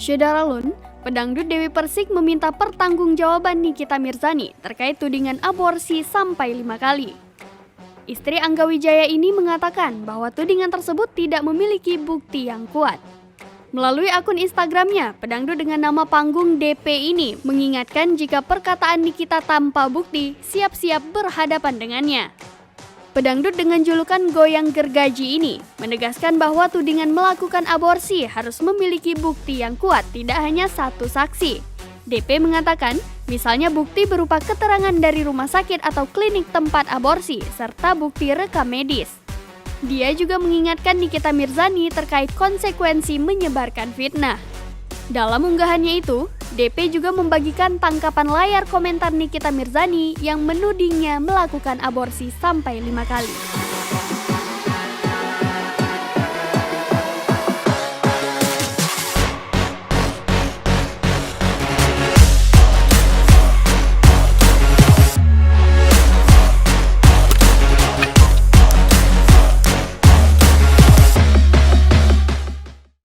Syederalun, pedangdut Dewi Persik meminta pertanggungjawaban Nikita Mirzani terkait tudingan aborsi sampai 5 kali. Istri Angga Wijaya ini mengatakan bahwa tudingan tersebut tidak memiliki bukti yang kuat. Melalui akun Instagramnya, pedangdut dengan nama panggung DP ini mengingatkan jika perkataan Nikita tanpa bukti, siap-siap berhadapan dengannya. Pedangdut dengan julukan Goyang Gergaji ini menegaskan bahwa tudingan melakukan aborsi harus memiliki bukti yang kuat, tidak hanya satu saksi. DP mengatakan, misalnya bukti berupa keterangan dari rumah sakit atau klinik tempat aborsi, serta bukti rekam medis. Dia juga mengingatkan Nikita Mirzani terkait konsekuensi menyebarkan fitnah. Dalam unggahannya itu, DP juga membagikan tangkapan layar komentar Nikita Mirzani yang menudingnya melakukan aborsi sampai 5 kali.